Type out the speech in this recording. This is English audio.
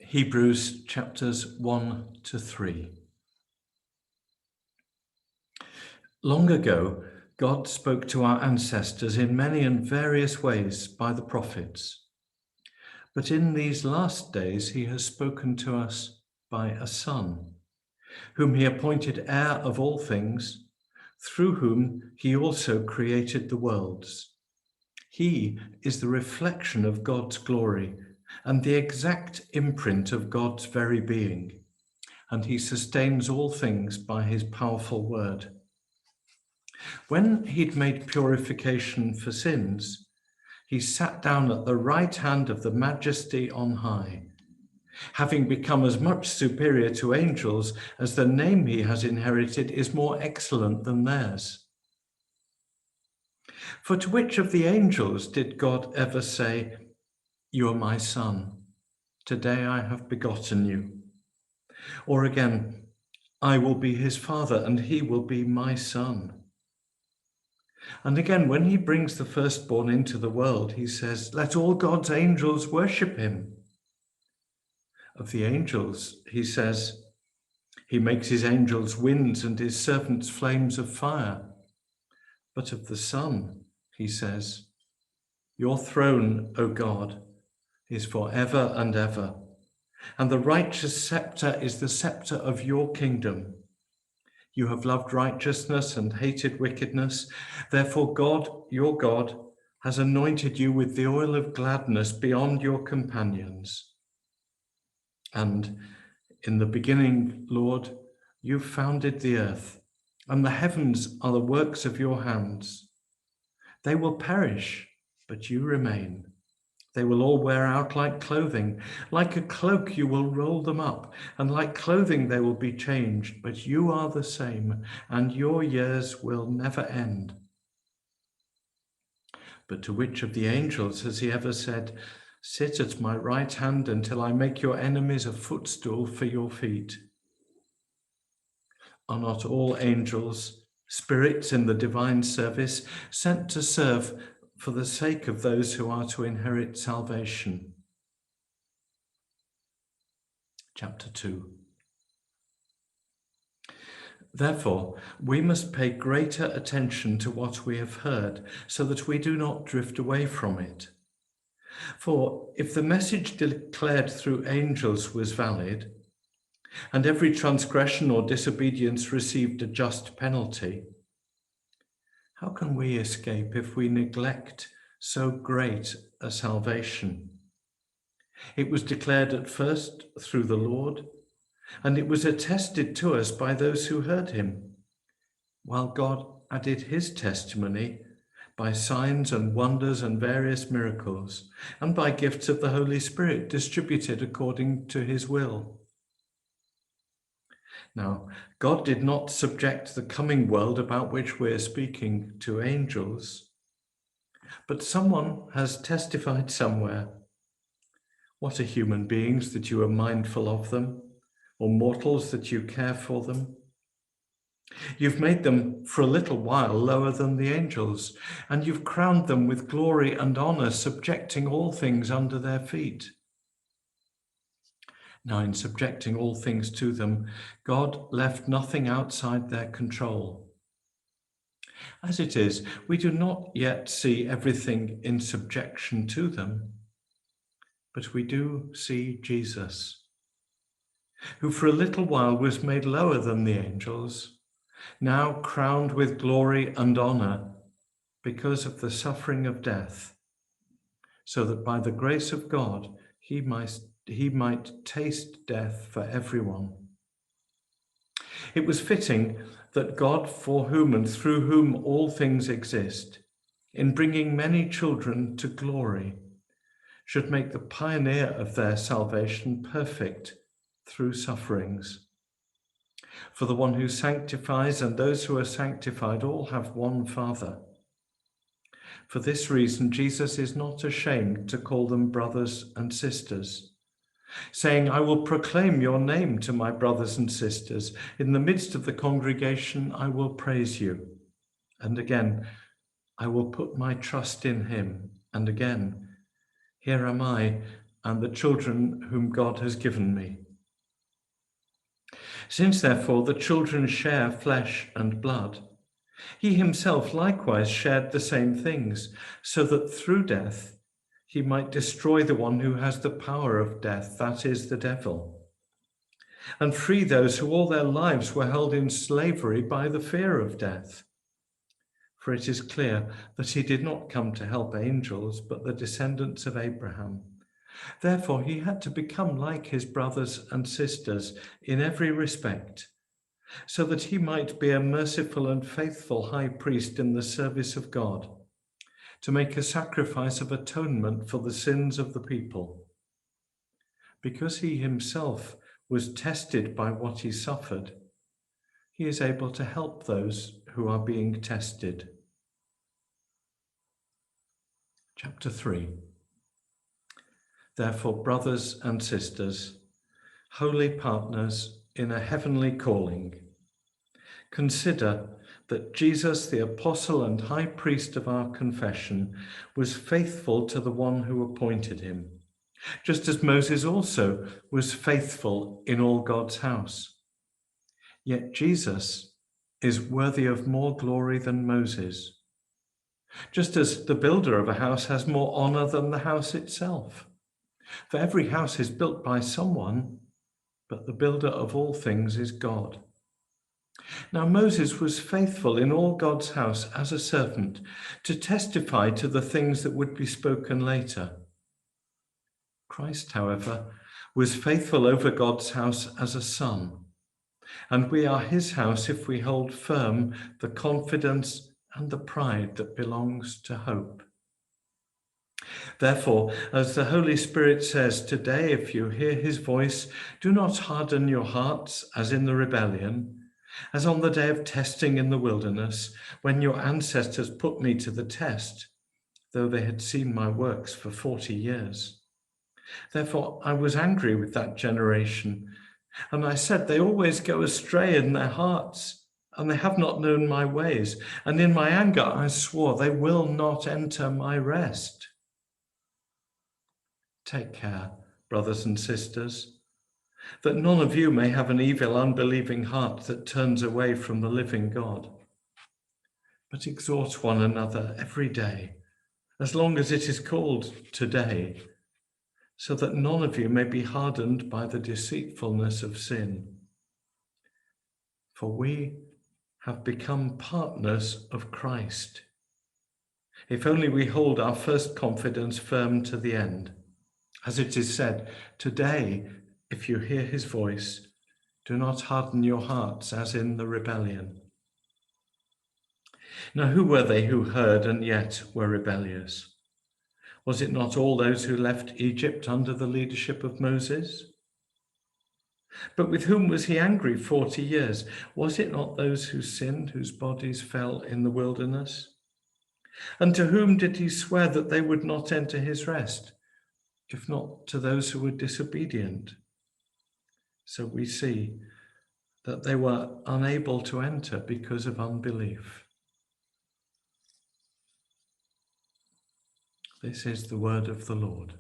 Hebrews chapters 1 to 3. Long ago, God spoke to our ancestors in many and various ways by the prophets. But in these last days, he has spoken to us by a Son, whom he appointed heir of all things, through whom he also created the worlds. He is the reflection of God's glory and the exact imprint of God's very being, and he sustains all things by his powerful word. When he'd made purification for sins, he sat down at the right hand of the Majesty on high, having become as much superior to angels as the name he has inherited is more excellent than theirs. For to which of the angels did God ever say, "You are my son, today I have begotten you"? Or again, "I will be his father and he will be my son"? And again, when he brings the firstborn into the world, he says, "Let all God's angels worship him." Of the angels, he says, "He makes his angels winds and his servants flames of fire." But of the Son, he says, "Your throne, O God, is forever and ever, and the righteous scepter is the scepter of your kingdom. You have loved righteousness and hated wickedness. Therefore God, your God, has anointed you with the oil of gladness beyond your companions. And in the beginning, Lord, you founded the earth, and the heavens are the works of your hands. They will perish, but you remain. They will all wear out like clothing. Like a cloak you will roll them up, and like clothing they will be changed. But you are the same, and your years will never end. But to which of the angels has he ever said, "Sit at my right hand until I make your enemies a footstool for your feet"? Are not all angels spirits in the divine service, sent to serve for the sake of those who are to inherit salvation? Chapter 2. Therefore, we must pay greater attention to what we have heard, so that we do not drift away from it. For if the message declared through angels was valid, and every transgression or disobedience received a just penalty, how can we escape if we neglect so great a salvation? It was declared at first through the Lord, and it was attested to us by those who heard him, while God added his testimony by signs and wonders and various miracles, and by gifts of the Holy Spirit distributed according to his will. Now, God did not subject the coming world about which we're speaking to angels, but someone has testified somewhere. What are human beings that you are mindful of them, or mortals that you care for them? You've made them for a little while lower than the angels, and you've crowned them with glory and honor, subjecting all things under their feet. Now, in subjecting all things to them, God left nothing outside their control. As it is, we do not yet see everything in subjection to them, but we do see Jesus, who for a little while was made lower than the angels, now crowned with glory and honor because of the suffering of death, so that by the grace of God he might taste death for everyone. It was fitting that God, for whom and through whom all things exist, in bringing many children to glory, should make the pioneer of their salvation perfect through sufferings. For the one who sanctifies and those who are sanctified all have one Father. For this reason, Jesus is not ashamed to call them brothers and sisters, saying, "I will proclaim your name to my brothers and sisters. In the midst of the congregation, I will praise you." And again, "I will put my trust in him." And again, "Here am I and the children whom God has given me. Since therefore the children share flesh and blood, he himself likewise shared the same things, so that through death he might destroy the one who has the power of death, that is, the devil, and free those who all their lives were held in slavery by the fear of death. For it is clear that he did not come to help angels, but the descendants of Abraham. Therefore he had to become like his brothers and sisters in every respect, so that he might be a merciful and faithful high priest in the service of God, to make a sacrifice of atonement for the sins of the people. Because he himself was tested by what he suffered, he is able to help those who are being tested. Chapter 3. Therefore, brothers and sisters, holy partners in a heavenly calling, consider that Jesus, the apostle and high priest of our confession, was faithful to the one who appointed him, just as Moses also was faithful in all God's house. Yet Jesus is worthy of more glory than Moses, just as the builder of a house has more honor than the house itself. For every house is built by someone, but the builder of all things is God. Now Moses was faithful in all God's house as a servant to testify to the things that would be spoken later. Christ, however, was faithful over God's house as a son, and we are his house if we hold firm the confidence and the pride that belongs to hope. Therefore, as the Holy Spirit says, today, if you hear his voice, do not harden your hearts as in the rebellion, as on the day of testing in the wilderness, when your ancestors put me to the test, though they had seen my works for 40 years. Therefore, I was angry with that generation, and I said, they always go astray in their hearts, and they have not known my ways. And in my anger, I swore, they will not enter my rest. Take care, brothers and sisters, that none of you may have an evil, unbelieving heart that turns away from the living God. But exhort one another every day, as long as it is called today, so that none of you may be hardened by the deceitfulness of sin. For we have become partners of Christ, if only we hold our first confidence firm to the end. As it is said, today, if you hear his voice, do not harden your hearts as in the rebellion. Now, who were they who heard and yet were rebellious? Was it not all those who left Egypt under the leadership of Moses? But with whom was he angry 40 years? Was it not those who sinned, whose bodies fell in the wilderness? And to whom did he swear that they would not enter his rest, if not to those who were disobedient? So we see that they were unable to enter because of unbelief. This is the word of the Lord.